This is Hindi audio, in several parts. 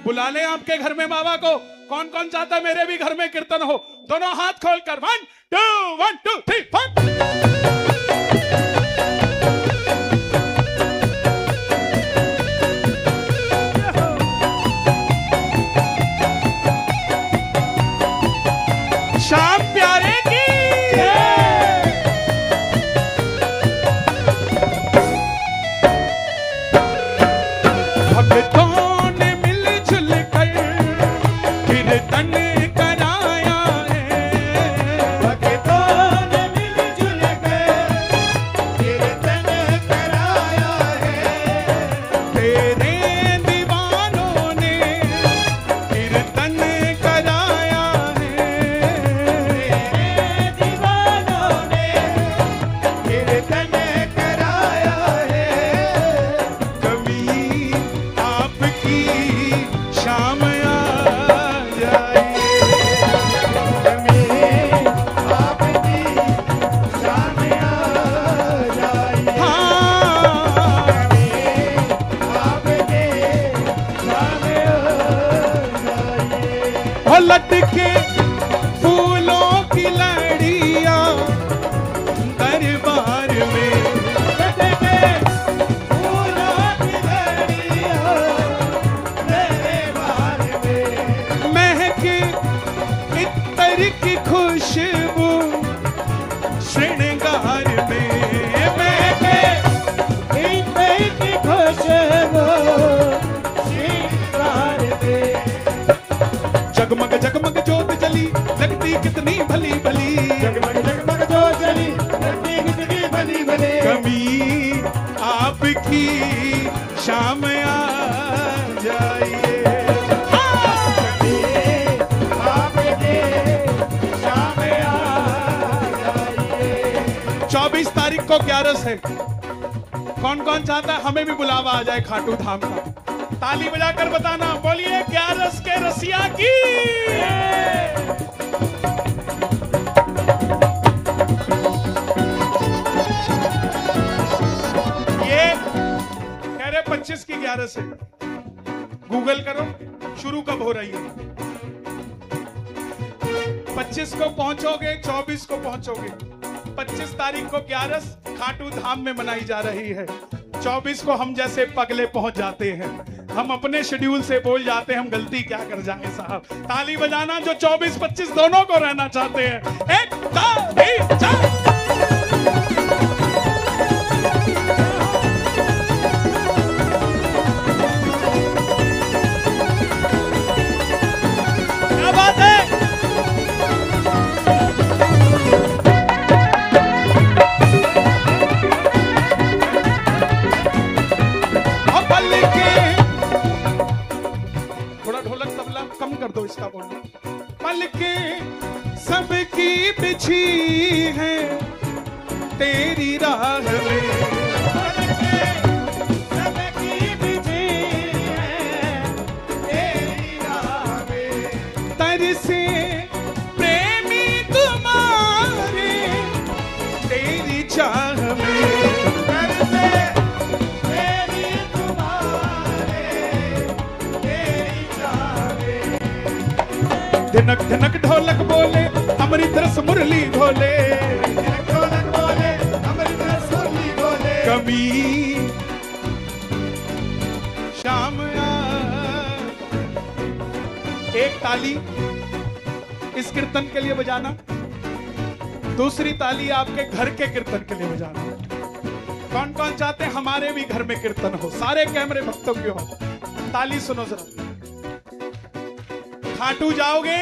बुला ले आपके घर में बाबा को। कौन कौन चाहता है मेरे भी घर में कीर्तन हो? दोनों हाथ खोलकर 1 2 3 4। श्याम प्यारे की भक्तों ने मिलजुल कर कीर्तन कराया है। भक्तों ने मिलजुल कर कीर्तन कराया है। तेरे दीवानों ने कीर्तन कराया है। तेरे दीवानों ने कीर्तन कराया है। कभी आपकी शाम आ जाए। कभी आपकी शाम आ जाए। हाँ, कभी आपकी शाम आ जाए। हो लटके फूलों की लड़ियां दरबार में। लटके फूलों की लड़ियां दरबार में। महके इत्तर की खुशबू श्रृंगार में। महके इत्तर की खुशबू श्रृंगार में। जगमग जगमग जोत जली लगती कितनी भली भली। जगमग जगमग जोत जली लगती कितनी भली भली। कभी आपकी शाम आ जाइए। कभी आपकी शाम आ जाइए। 24 तारीख को 11 है। कौन कौन चाहता है हमें भी बुलावा आ जाए खाटू धाम का? ताली बजाकर बताना। बोलिए 11 के रसिया की। ये कह रहे 25 की 11 से। गूगल करो शुरू कब हो रही है। 25 को पहुंचोगे, 24 को पहुंचोगे। 25 तारीख को 11 खाटू धाम में मनाई जा रही है। 24 को हम जैसे पगले पहुंच जाते हैं। हम अपने शेड्यूल से बोल जाते हैं। हम गलती क्या कर जाए साहब। ताली बजाना जो 24-25 दोनों को रहना चाहते हैं। 1 2 3 4। क्या बात है। अब पल के थोड़ा ढोलक तबला कम कर दो इसका वॉल्यूम। पल के सबकी बिछी है तेरी राह में। पल के सबकी बिछी है तेरी राह में। तरसे प्रेमी तुम्हारे तेरी चाह में। तरसे प्रेमी तुम्हारे तेरी चाह में। धिनक धिनक ढोलक बोले अमृत रस मुरली घोले। ढोलक बोले अमृत रस मुरली घोले। कभी शाम आ। एक ताली इस कीर्तन के लिए बजाना। दूसरी ताली आपके घर के कीर्तन के लिए बजाना। कौन कौन चाहते हैं हमारे भी घर में कीर्तन हो? सारे कैमरे भक्तों की हो। ताली सुनो जरा। खाटू जाओगे?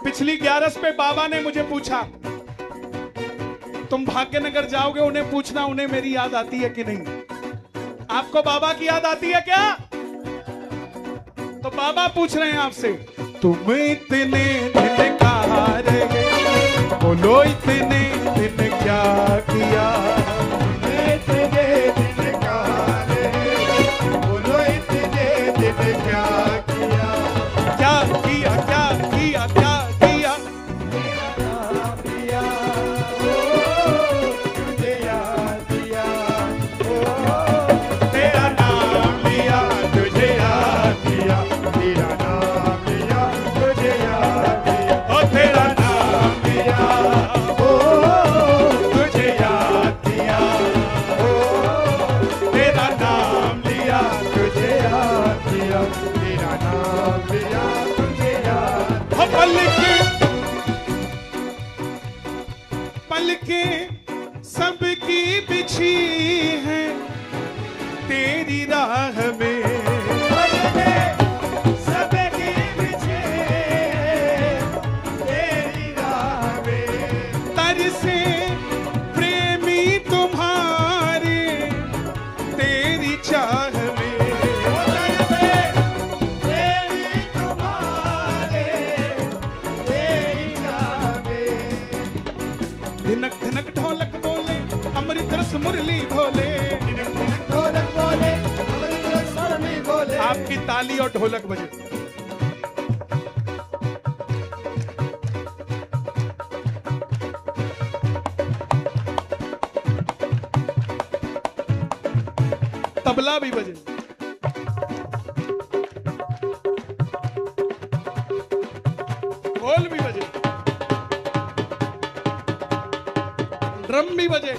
पिछली 11 पे बाबा ने मुझे पूछा तुम भाग्यनगर जाओगे, उन्हें पूछना उन्हें मेरी याद आती है कि नहीं। आपको बाबा की याद आती है क्या? तो बाबा पूछ रहे हैं आपसे, तुम इतने दिन कहाँ रहे, बोलो इतने दिन क्या किया। इतने दिन कहाँ रहे, बोलो इतने दिन क्या किया। क्या किया, क्या किया, क्या किया। तुझे याद किया, तेरा नाम लिया, तुझे याद किया। नाम लिया तुझे याद। पलकें सबकी बिछी हैं तेरी राह में, सबकी बिछे तेरी राह में। तरसे प्रेमी तुम्हारे तेरी चाह में, तेरी तुम्हारे तेरी चाह में। धिनक धिनक ढोलक बोले अमृत रस मुरली भोले, ढोलक बोले अमृत रस मुरली बोले। आपकी ताली और ढोलक बजे। तबला भी बजे, ढोल भी बजे, ड्रम भी बजे।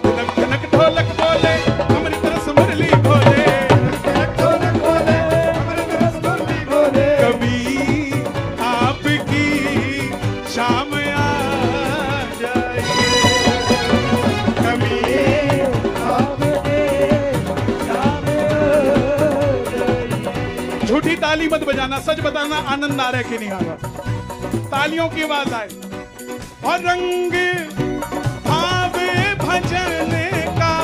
धनक धनक ढोलक बोले अमृत रस मुरली भोले, ढोलक बोले अमृत रस मुरली बोले। कभी आपकी शाम आ जाए, कभी आपके शाम जाइए। झूठी ताली मत बजाना, सच बताना आनंद आ रहा है कि नहीं आ रहा। तालियों की आवाज आए और रंग भावे भजन का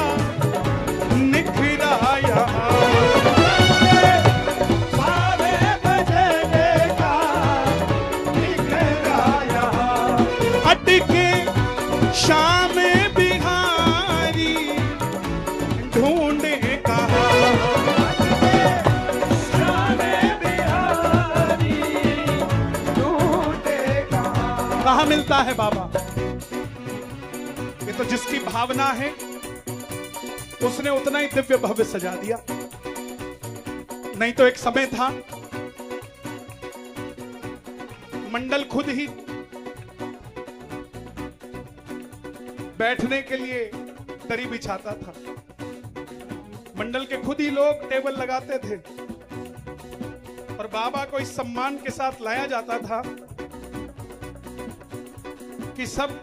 निखरा यहाँ, भावे भजने का निखरा यहाँ। अटके शाम बिहारी ढूंढे कहाँ, शाम बिहारी ढूंढे कहाँ। कहाँ मिलता है बाबा। ये तो जिसकी भावना है उसने उतना ही दिव्य भव्य सजा दिया। नहीं तो एक समय था मंडल खुद ही बैठने के लिए दरी बिछाता था, मंडल के खुद ही लोग टेबल लगाते थे और बाबा को इस सम्मान के साथ लाया जाता था कि सब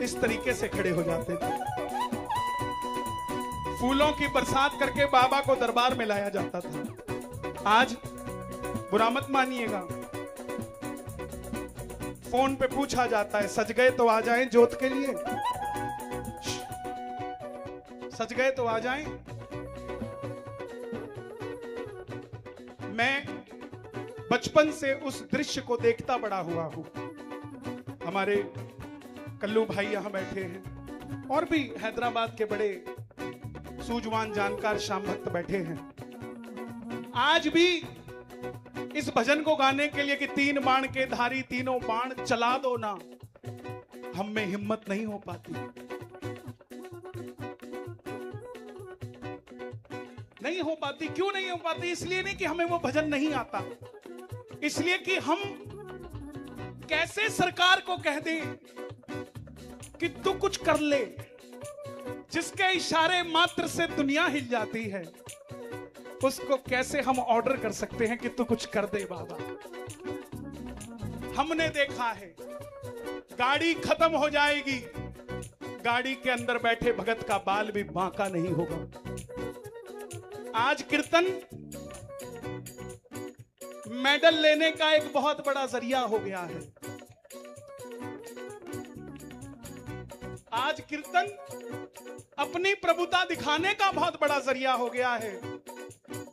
इस तरीके से खड़े हो जाते थे। फूलों की बरसात करके बाबा को दरबार में लाया जाता था। आज बुरा मत मानिएगा, फोन पे पूछा जाता है सज गए तो आ जाएं जोत के लिए, सज गए तो आ जाएं। मैं बचपन से उस दृश्य को देखता बड़ा हुआ हूं। हमारे कल्लू भाई यहां बैठे हैं और भी हैदराबाद के बड़े सूझवान जानकार श्याम भक्त बैठे हैं। आज भी इस भजन को गाने के लिए कि तीन बाण के धारी तीनों बाण चला दो ना, हम में हिम्मत नहीं हो पाती। नहीं हो पाती। क्यों नहीं हो पाती? इसलिए नहीं कि हमें वो भजन नहीं आता, इसलिए कि हम कैसे सरकार को कह दें कि तू कुछ कर ले, जिसके इशारे मात्र से दुनिया हिल जाती है, उसको कैसे हम ऑर्डर कर सकते हैं कि तू कुछ कर दे बाबा। हमने देखा है गाड़ी खत्म हो जाएगी, गाड़ी के अंदर बैठे भगत का बाल भी बांका नहीं होगा। आज कीर्तन मेडल लेने का एक बहुत बड़ा जरिया हो गया है। आज कीर्तन अपनी प्रभुता दिखाने का बहुत बड़ा जरिया हो गया है।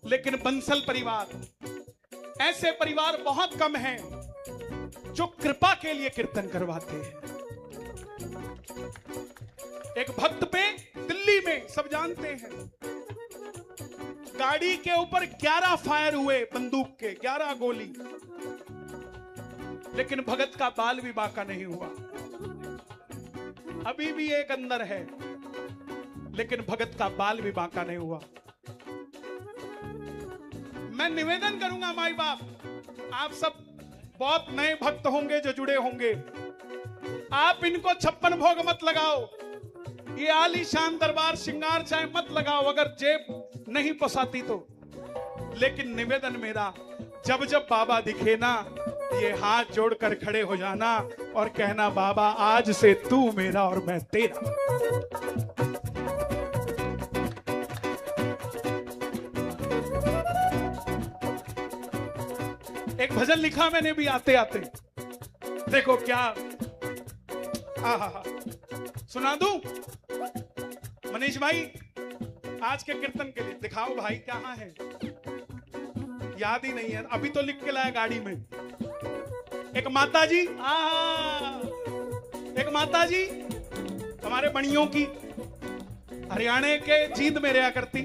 लेकिन बंसल परिवार, ऐसे परिवार बहुत कम हैं जो कृपा के लिए कीर्तन करवाते हैं। एक भक्त पे दिल्ली में सब जानते हैं, गाड़ी के ऊपर 11 फायर हुए बंदूक के, 11 गोली, लेकिन भगत का बाल भी बांका नहीं हुआ। अभी भी एक अंदर है, लेकिन भगत का बाल भी बांका नहीं हुआ। मैं निवेदन करूंगा माई बाप, आप सब बहुत नए भक्त होंगे जो जुड़े होंगे, आप इनको 56 भोग मत लगाओ, ये आलीशान दरबार श्रृंगार चाहे मत लगाओ अगर जेब नहीं पोसाती तो। लेकिन निवेदन मेरा, जब जब बाबा दिखे ना, ये हाथ जोड़कर खड़े हो जाना और कहना बाबा आज से तू मेरा और मैं तेरा। एक भजन लिखा मैंने भी आते आते, देखो क्या, सुना दूं मनीष भाई आज के कीर्तन के लिए? दिखाओ भाई कहाँ है, याद ही नहीं है, अभी तो लिख के लाया गाड़ी में। एक माता जी, एक माता जी हमारे बणियों की, हरियाणा के जींद में रहा करती,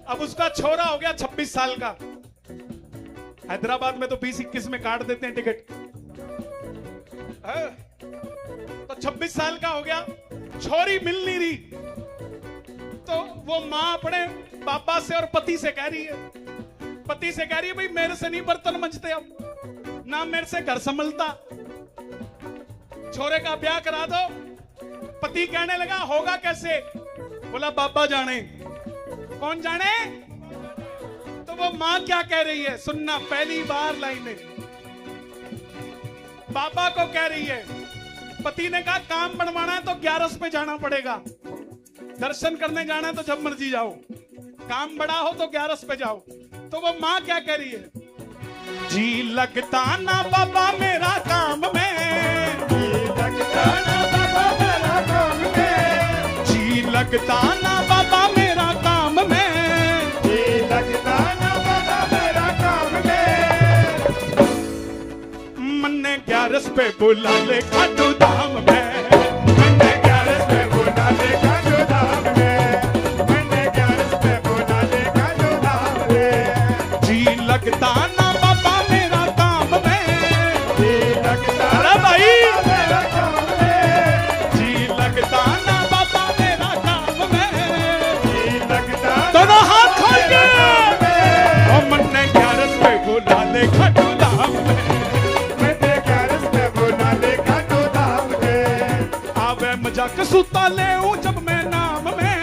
अब उसका छोरा हो गया 26 साल का। हैदराबाद में तो 20-21 में काट देते हैं टिकट, तो 26 साल का हो गया, छोरी मिल नहीं रही, तो वो माँ अपने पापा से और पति से कह रही है, पति से कह रही है भाई मेरे से नहीं बर्तन मंजते, अब ना मेरे से घर संभलता, छोरे का ब्याह करा दो। पति कहने लगा होगा कैसे? बोला बाबा जाने। कौन जाने? तो वो माँ क्या कह रही है सुनना, पहली बार लाइन में बाबा को कह रही है, पति ने कहा काम बनवाना है तो 11 पे जाना पड़ेगा, दर्शन करने जाना है तो जब मर्जी जाओ, काम बड़ा हो तो 11 पे जाओ। तो वो माँ क्या कह रही है, जी लगता ना बाबा मेरा काम में, जी लगता ना बाबा मेरा काम में, जी लगता ना बाबा मेरा काम में, जी लगता ना बाबा मेरा काम में। मन्ने 11 पे बुला ले खाटू धाम में, मन्ने 11 पे बुला ले खाटू धाम में, मन्ने 11 पे बुला ले खाटू धाम में। जी लगता ना बाबा मेरा काम में, जी लगता ना मेरा काम में, जी लगता ना बाबा मेरा काम में, जी लगता दोनों हाथ खोल के और मन्ने 11 पे बुला ले खाटू धाम में, मन्ने 11 पे बुला ले खाटू धाम में। आवे मजाक सुता ले जब मैं नाम में,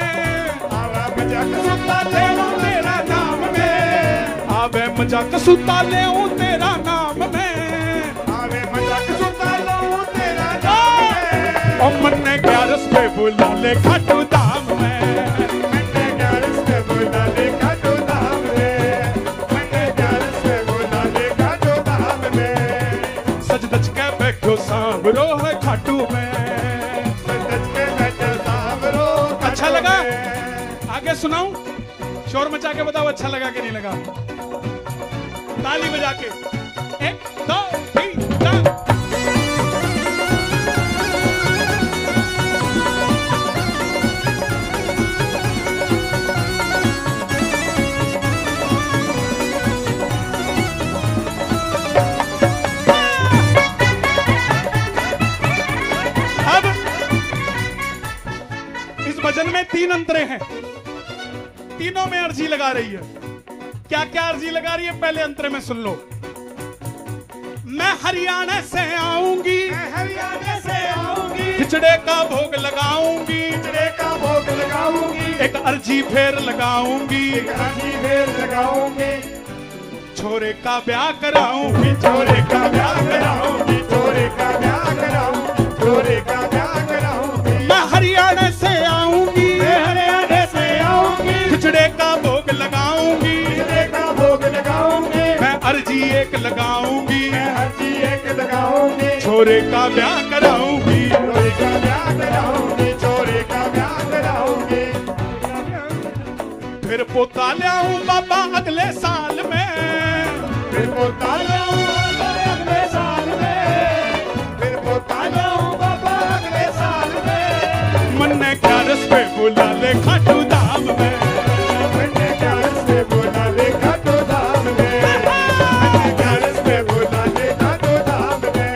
आवे मजाक सुता ले तेरा नाम में, आवे मजाक सुता ले तेरा नाम में, आवे मजाक सुता ले तेरा नाम में। और मन्ने 11 पे बुला ले खाटू धाम में, मन्ने 11 पे बुला ले खाटू धाम में, मन्ने 11 पे बुला ले खाटू धाम में। सज धज के बैठो सांवरो है खाटू में, सज धज के बैठो सांवरो। अच्छा लगा? आगे सुनाऊं? शोर मचा के बताओ अच्छा लगा कि नहीं लगा? ताली बजा के 1 2 3 4। अब इस भजन में 3 अंतरे हैं, तीनों में अर्जी लगा रही है। क्या क्या अर्जी लगा रही है पहले अंतरे में सुन लो। मैं हरियाणा से आऊंगी, मैं हरियाणा से आऊंगी, खिचड़े का भोग लगाऊंगी, खिचड़े का भोग लगाऊंगी, एक अर्जी फेर लगाऊंगी, एक अर्जी फेर लगाऊंगी, छोरे का ब्याह कराऊंगी, छोरे का ब्याह कराऊंगी, छोरे का ब्याह कराऊंगी, छोरे का ब्याह कराऊंगी। मैं हरियाणा से आऊंगी, मैं हरियाणा से आऊंगी, खिचड़े का भोग लगाऊंगी, खिचड़े का भोग लगाऊंगी, मैं अर्जी एक लगाऊंगी, मैं अर्जी एक लगाऊंगी, छोरे का ब्याह कराऊंगी, छोरे का ब्याह कराऊंगी, छोरे का ब्याह कराऊंगी। फिर पोता लाऊं बाबा अगले साल में, फिर पोता लाऊं बाबा अगले साल में, फिर पोता लाऊं बाबा अगले साल में। मन्ने 11 पे बुला ले खाटू धाम में, मन्ने 11 पे बुला ले खाटू धाम में, मन्ने 11 पे बुला ले खाटू धाम में,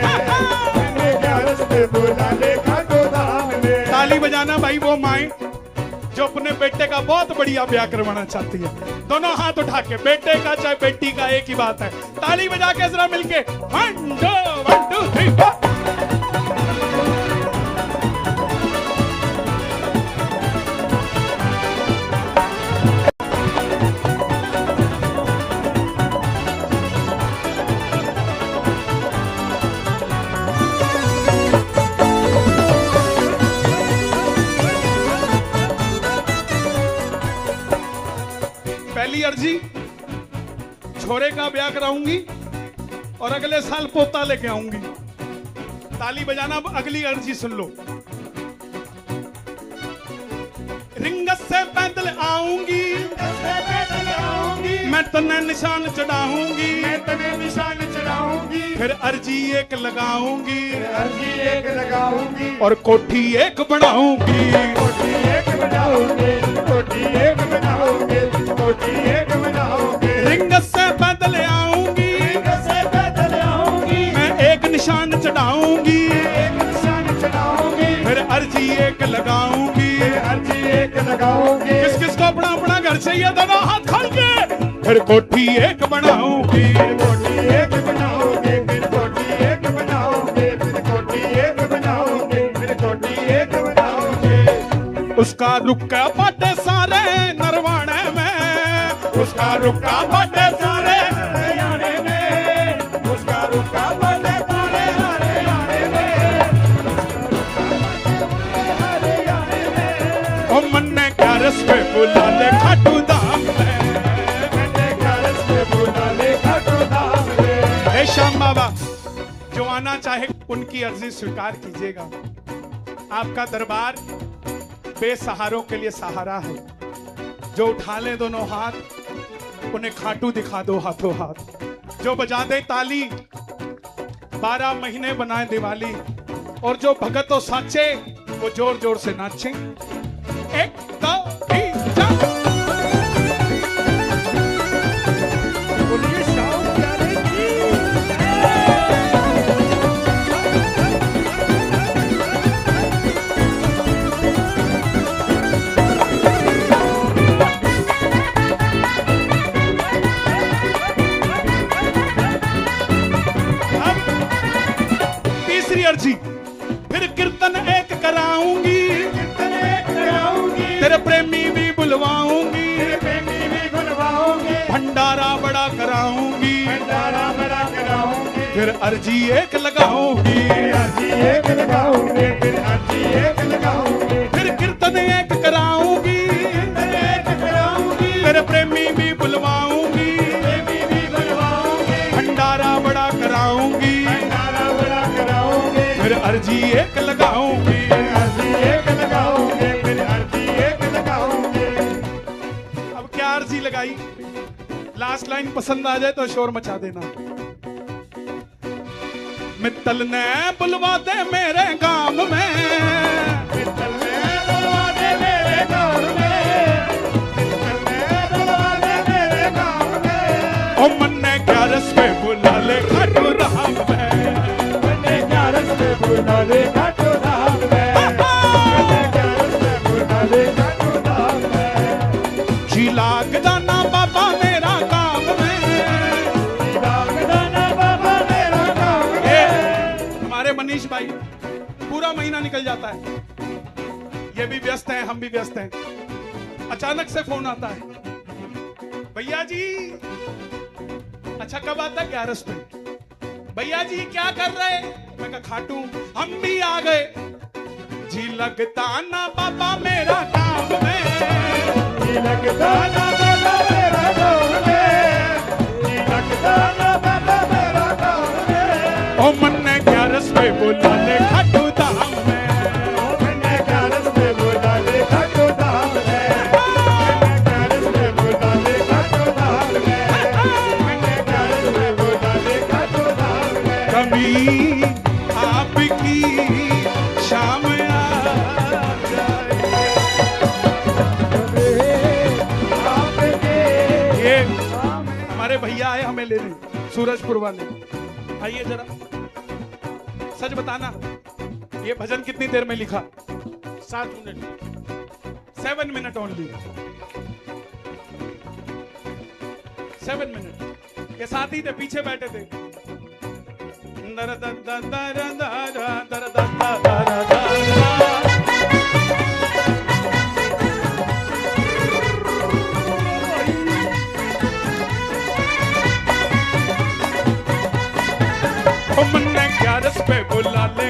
मन्ने 11 पे बुला ले खाटू धाम में। ताली बजाना भाई वो माएं जो अपने बेटे का बहुत बढ़िया भैया ब्याह करवाना चाहती है। दोनों हाथ उठा के, बेटे का चाहे बेटी का एक ही बात है, ताली बजा के जरा मिलके 1 2 3 4। पहली अर्जी, छोरे का ब्याह कराऊंगी और अगले साल पोता लेके आऊंगी। ताली बजाना। अब अगली अर्जी सुन लो। रिंगत से पैदल आऊंगी, मैं तने निशान चढ़ाऊंगी, मैं तने निशान चढ़ाऊंगी, फिर अर्जी एक लगाऊंगी, अर्जी एक लगाऊंगी, और कोठी एक बनाऊंगी। कोठी एक बनाऊंगी, कोठी एक बनाऊंगी, कोठी एक बनाऊंगी। रिंगत से पैदल आऊंगी, रिंगत से पैदल आऊंगी, मैं एक निशान चढ़ाऊंगी, एक निशान चढ़ाऊंगी, फिर अर्जी एक लगाऊंगी। अर्जी एक लगाऊंगी। किस किस को अपना अपना घर चाहिए, दोनों हाथ खोल के, फिर कोठी एक बनाऊंगी, कोठी एक बनाओगे, फिर कोठी एक बनाओगे, फिर कोठी एक बनाओगे, फिर कोठी एक बनाओगे। उसका रुक्का बाटे सारे नरवाणे में, उसका रुक्का बाटे सारे हरियाणे में, उसका रुका बने सारे हरियाणे में, हरियाणे में। ओ मन्ने क्या रस पे बुला ले खाटू धाम में, मैंने घर से बुला ले खाटू धाम में। हे श्याम बाबा, जो आना चाहे उनकी अर्जी स्वीकार कीजिएगा। आपका दरबार बेसहारों के लिए सहारा है। जो उठा ले दोनों हाथ, उन्हें खाटू दिखा दो हाथों हाथ। जो बजा दे ताली, 12 महीने बनाए दिवाली। और जो भगत और साचे, वो जोर जोर से नाचे। 1 2 3 4। बोलिए शाम प्यारे की। तीसरी अर्जी, फिर कीर्तन एक कराऊंगी, कीर्तन एक कराऊंगी, तेरे प्रेमी भी बुलवाऊंगी, तेरे प्रेमी भी बुलवाऊंगी, भंडारा बड़ा कराऊंगी, भंडारा बड़ा कराऊंगी, फिर अर्जी एक लगाऊंगी, फिर अर्जी एक लगाऊंगी, फिर अर्जी एक लगाऊंगी, फिर कीर्तन एक कराऊंगी, कीर्तन एक कराऊंगी, तेरे प्रेमी भी बुलवाऊंगी, प्रेमी भी बुलवाऊंगी, भंडारा बड़ा कराऊंगी, भंडारा बड़ा कराऊंगी, फिर अर्जी एक लगाऊंगी। फिर अर्जी एक लगाऊंगी, फिर अर्जी एक लगाऊंगी। अब क्या अर्जी लगाई, लास्ट लाइन पसंद आ जाए तो शोर मचा देना। मित्तल ने बुलवा दे मेरे गांव में, मित्तल ने बुलवा दे मेरे गाँव में, मित्तल ने बुलवा दे मेरे गाँव में। ओ मन्ने क्या रस पे बुला ले खाटू धाम में, मैंने क्या रस्ते बुला ले खाटू धाम में, मैंने क्या रस्ते बुला ले खाटू धाम में। झीला गदाना बाबा मेरा गांव में। दाना बाबा मेरा गाँव में। हमारे मनीष भाई, पूरा महीना निकल जाता है, ये भी व्यस्त हैं, हम भी व्यस्त हैं। अचानक से फोन आता है, भैया जी। अच्छा कब आता है? 11 पे। भैया जी क्या कर रहे? मैं कहा खाटू। हम भी आ गए। जी लगता ना बाबा मेरा काम में, लगता ना बाबा मेरा गाँव में, लगता ना बाबा मेरा गाँव में। ओ मन ने 11 पे बोला ले खाटू धाम में, मैंने क्या रस्ते बुला ले खाटू धाम में, मैंने क्या रस्ते बुला ले खाटू धाम में, मैंने क्या रस्ते बुला ले खाटू धाम में। कभी आपकी शाम आ जाए। आपके ये हमारे भैया आए हमें लेने, सूरजपुर वाले। आइए जरा सच बताना, ये भजन कितनी देर में लिखा? 7 मिनट 7 मिनट ओनली। 7 मिनट। ये साथी थे, पीछे बैठे थे। दर दर दर दर दर दर दर दर दर। मन्ने 11 पे बुला ले